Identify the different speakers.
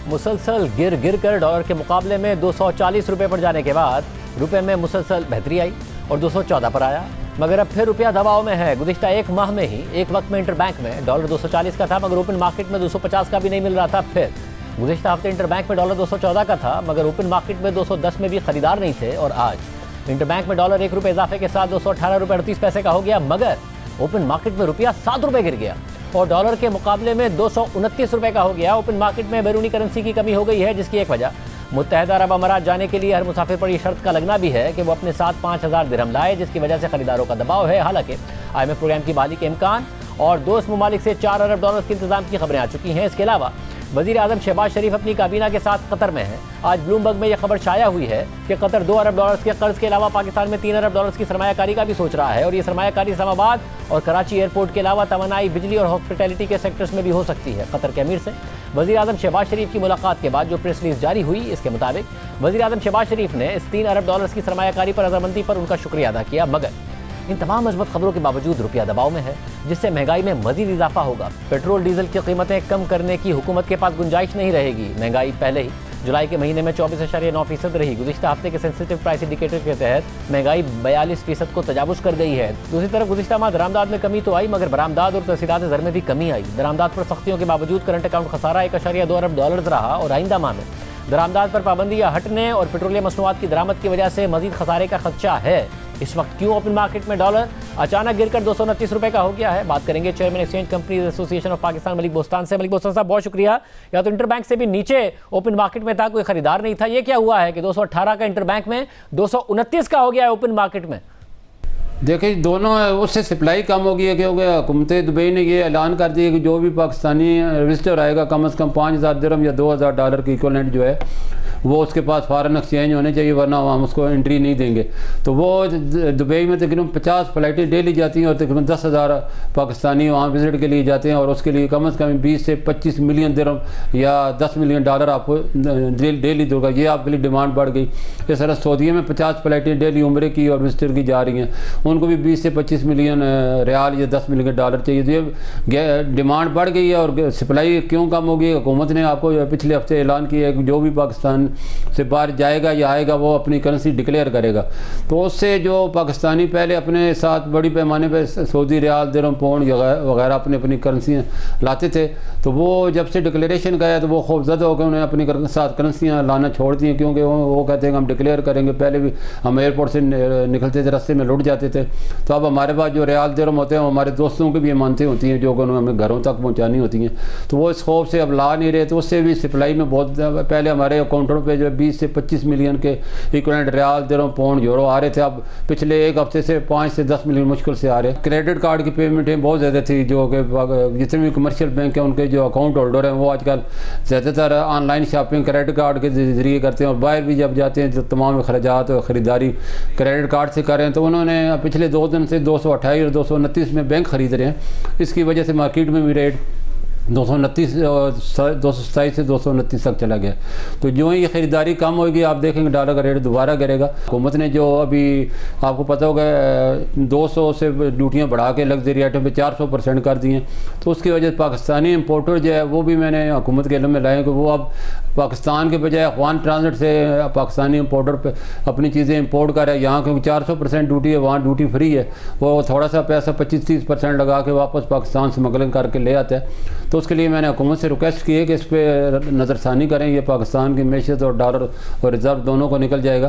Speaker 1: मुसलसल गिर गिर कर डॉलर के मुकाबले में 240 रुपये पर जाने के बाद रुपये में मुसलसल बेहतरी आई और 214 पर आया, मगर अब फिर रुपया दबाव में है। गुज़िश्ता एक माह में ही एक वक्त में इंटरबैंक में डॉलर 240 का था, मगर ओपन मार्केट में 250 का भी नहीं मिल रहा था। फिर गुज़िश्ता हफ्ते इंटरबैंक में डॉलर 214 का था, मगर ओपन मार्केट में 210 में भी खरीदार नहीं थे। और आज इंटरबैंक में डॉलर 1 रुपये इजाफे के साथ 218 रुपये 38 पैसे का हो गया, मगर ओपन मार्केट में रुपया 7 रुपये गिर गया और डॉलर के मुकाबले में 229 रुपये का हो गया। ओपन मार्केट में बैरूनी करेंसी की कमी हो गई है, जिसकी एक वजह मुत्तहदा अरब अमारात जाने के लिए हर मुसाफिर पर यह शर्त का लगना भी है कि वो अपने साथ 5,000 दिरहम लाए, जिसकी वजह से खरीदारों का दबाव है। हालांकि IMF प्रोग्राम की बहाली के इम्कान और दोस्त ममालिक से 4 अरब डॉलर के इंतजाम की खबरें आ चुकी हैं। इसके अलावा वज़ीर आज़म शहबाज शरीफ अपनी काबीना के साथ कतर में है। आज ब्लूमबर्ग में यह खबर शाया हुई है कि कतर 2 अरब डॉलर के कर्ज के अलावा पाकिस्तान में 3 अरब डॉलर की सरमायाकारी का भी सोच रहा है, और ये सरमायाकारी इस्लामाबाद और कराची एयरपोर्ट के अलावा तवानाई, बिजली और हॉस्पिटैलिटी के सेक्टर्स में भी हो सकती है। कतर के अमीर से वज़ीर आज़म शहबाज शरीफ की मुलाकात के बाद जो प्रेस रिलीज जारी हुई, इसके मुताबिक वज़ीर आज़म शहबाज शरीफ ने इस 3 अरब डॉलर की सरमायाकारी पर रजामंदी पर उनका शुक्रिया अदा किया। मगर इन तमाम मज़बूत खबरों के बावजूद रुपया दबाव में है, जिससे महंगाई में मजीद इजाफा होगा। पेट्रोल डीजल की कीमतें कम करने की हुकूमत के पास गुंजाइश नहीं रहेगी। महंगाई पहले ही जुलाई के महीने में 24.9% रही। गुज़िश्ता हफ्ते के सेंसिटिव प्राइस इंडिकेटर के तहत महंगाई 42% को तजावुज़ कर गई है। दूसरी तरफ गुज़िश्ता माह दरामदाद में कमी तो आई, मगर बरामदाद और तहसीलात ज़र में भी कमी आई। दरामदाद पर सख्तियों के बावजूद करंट अकाउंट खसारा 1.2 अरब डॉलर रहा और आइंदा माह में दरामदाद पर पाबंदियाँ हटने और पेट्रोलियम मसनूआत की दरामद की वजह से मजीद खसारे का खदशा है। इस वक्त क्यों ओपन मार्केट में डॉलर अचानक गिरकर 229 रुपये का हो गया है, बात करेंगे chairman exchange companies association of Pakistan Malik Bostan से। मलिक बोस्तान साहब, बहुत शुक्रिया। या तो इंटरबैंक से भी नीचे ओपन मार्केट में था, कोई खरीदार नहीं था, ये क्या हुआ है कि 218 का इंटरबैंक में 229 का हो गया है ओपन मार्केट में?
Speaker 2: देखिए, दोनों उससे सप्लाई कम हो गई है, क्योंकि हुकूमत दुबई ने ये ऐलान कर दिया कि जो भी पाकिस्तानी विजिटर आएगा कम से कम 5,000 दिरहम या 2,000 डॉलर की इक्विवेलेंट जो है वो उसके पास फॉरेन एक्सचेंज होने चाहिए, वरना हम उसको एंट्री नहीं देंगे। तो वो दुबई में तकरीबन 50 फ़्लाइटें डेली जाती हैं और तकरीबन 10,000 पाकिस्तानी वहाँ विजिट के लिए जाते हैं, और उसके लिए कम से कम 20 से 25 मिलियन दिरहम या 10 मिलियन डॉलर आपको डेली दूंगा। ये आपके लिए डिमांड बढ़ गई। इस तरह सऊदीया में 50 फ़्लाइटें डेली उम्रे की और विजिटर की जा रही हैं, उनको भी 20 से 25 मिलियन रियाल या 10 मिलियन डॉलर चाहिए। तो ये डिमांड बढ़ गई है और सप्लाई क्यों कम हो गई? हुकूमत ने आपको पिछले हफ्ते ऐलान किया है कि जो भी पाकिस्तान से बाहर जाएगा या आएगा वो अपनी करेंसी डिक्लेयर करेगा। तो उससे जो पाकिस्तानी पहले अपने साथ बड़ी पैमाने पर सऊदी रियाल, दिरहम, पाउंड वगैरह अपनी अपनी करेंसियाँ लाते थे, तो वो जब से डिक्लेरेशन गया तो वो खौफजदा होकर उन्हें अपनी साथ करेंसियाँ लाना छोड़ दी, क्योंकि वो कहते हैं कि हम डिक्लेयर करेंगे। पहले भी हम एयरपोर्ट से निकलते थे, रास्ते में लुट जाते थे। तो अब हमारे पास जो रियाल, दिरहम होते हैं हमारे दोस्तों की भी अमानतें होती हैं जो हमें घरों तक पहुँचानी होती हैं, तो वो इस खौफ से अब ला नहीं रहे। तो उससे भी सप्लाई में बहुत पहले हमारे अकाउंटों पे जो 20 से 25 मिलियन के इक्विवेलेंट रियाल, दिरहम, पाउंड, यूरो आ रहे थे। अब पिछले एक हफ्ते से 5 से 10 मिलियन मुश्किल से आ रहे हैं। क्रेडिट कार्ड की पेमेंटें बहुत ज़्यादा थी, जो कि जितने भी कमर्शियल बैंक हैं उनके जो अकाउंट होल्डर हैं वो आजकल ज़्यादातर ऑनलाइन शॉपिंग क्रेडिट कार्ड के ज़रिए करते हैं, और बाहर भी जब जाते हैं तो तमाम अखराजात और ख़रीदारी क्रेडिट कार्ड से करें। तो उन्होंने पिछले 2 दिन से 228 और 229 में बैंक ख़रीद रहे हैं। इसकी वजह से मार्केट में भी रेट 227 से 229 तक चला गया। तो जो ही ये ख़रीदारी कम होगी आप देखेंगे डॉलर का रेट दोबारा गिरेगा। हुकूमत ने जो अभी आपको पता होगा 200 से ड्यूटियाँ बढ़ा के लग्जरी आइटम पे 400% कर दी हैं, तो उसकी वजह से पाकिस्तानी इम्पोर्टर जो है वो भी मैंने हुकूमत के इल्म में लाए कि वो अब पाकिस्तान के बजाय अफगान ट्रांजिट से पाकिस्तानी इम्पोर्टर पे अपनी चीज़ें इंपोर्ट कर रहे हैं। यहाँ क्योंकि 400% ड्यूटी है, वहाँ ड्यूटी फ्री है, वो थोड़ा सा पैसा 25-30% लगा के वापस पाकिस्तान स्मगलिंग करके ले आता है। तो उसके लिए मैंने हुकूमत से रिक्वेस्ट की है कि इस पर नज़रसानी करें। ये पाकिस्तान की मैशियत और डॉलर और रिज़र्व दोनों को निकल जाएगा।